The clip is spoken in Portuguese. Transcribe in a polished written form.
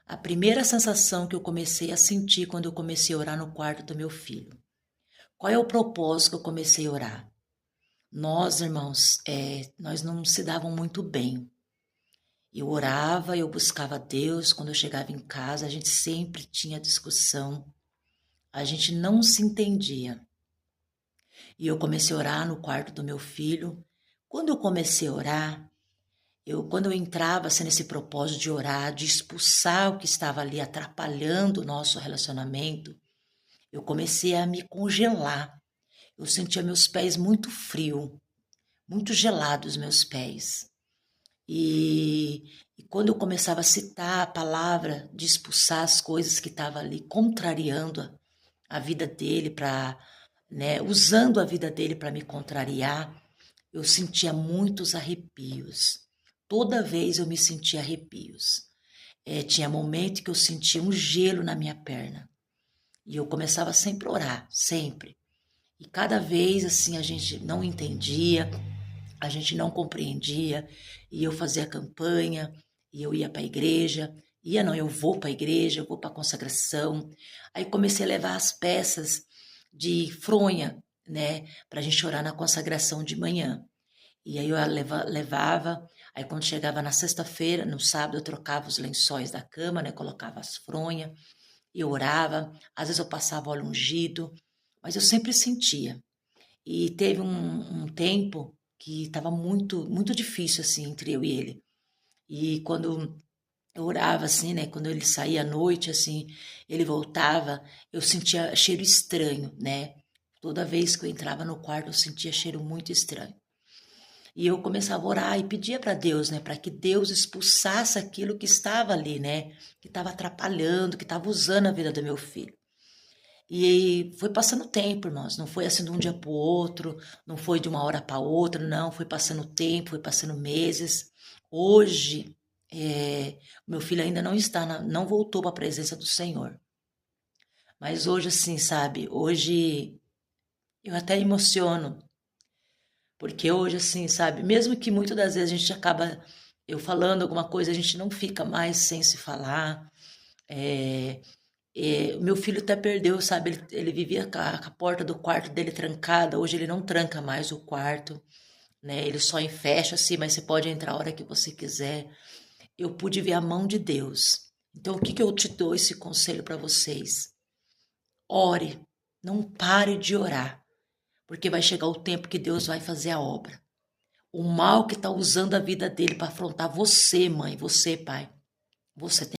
A primeira sensação que eu comecei a sentir quando eu comecei a orar no quarto do meu filho. Qual é o propósito que eu comecei a orar? Nós, irmãos, nós não se davam muito bem. Eu orava, eu buscava Deus. Quando eu chegava em casa, a gente sempre tinha discussão. A gente não se entendia. E eu comecei a orar no quarto do meu filho. Quando eu comecei a orar, quando eu entrava assim, nesse propósito de orar, de expulsar o que estava ali atrapalhando o nosso relacionamento, eu comecei a me congelar. Eu sentia meus pés muito frios, muito gelados meus pés. E quando eu começava a citar a palavra de expulsar as coisas que estavam ali contrariando a vida dele usando a vida dele para me contrariar, eu sentia muitos arrepios. Toda vez eu me sentia arrepios. Tinha momento que eu sentia um gelo na minha perna. E eu começava sempre a orar, sempre. E cada vez assim a gente não entendia, a gente não compreendia, e eu fazia campanha, e eu ia para a igreja, eu vou para a igreja, eu vou para a consagração. Aí comecei a levar as peças de fronha, né, para a gente orar na consagração de manhã. E aí eu levava, aí quando chegava na sexta-feira, no sábado eu trocava os lençóis da cama, né, colocava as fronhas, e eu orava, às vezes eu passava óleo ungido, mas eu sempre sentia. E teve um tempo que estava muito, muito difícil, assim, entre eu e ele. E quando eu orava, assim, né, quando ele saía à noite, assim, ele voltava, eu sentia cheiro estranho, né? Toda vez que eu entrava no quarto, eu sentia cheiro muito estranho. E eu começava a orar e pedia para Deus, né, para que Deus expulsasse aquilo que estava ali, né, que estava atrapalhando, que estava usando a vida do meu filho. E foi passando tempo, irmãos, não foi assim de um dia para o outro, não foi de uma hora para outra, não, foi passando tempo, foi passando meses. Hoje, meu filho ainda não não voltou para a presença do Senhor. Mas hoje, assim, sabe, hoje eu até emociono, porque hoje, assim, sabe, mesmo que muitas das vezes a gente acaba, eu falando alguma coisa, a gente não fica mais sem se falar. Meu filho até perdeu, sabe? Ele vivia com a porta do quarto dele trancada. Hoje ele não tranca mais o quarto, né? Ele só fecha assim, mas você pode entrar a hora que você quiser. Eu pude ver a mão de Deus. Então, o que que eu te dou esse conselho para vocês? Ore, não pare de orar, porque vai chegar o tempo que Deus vai fazer a obra. O mal que está usando a vida dele para afrontar você, mãe, você, pai, você tem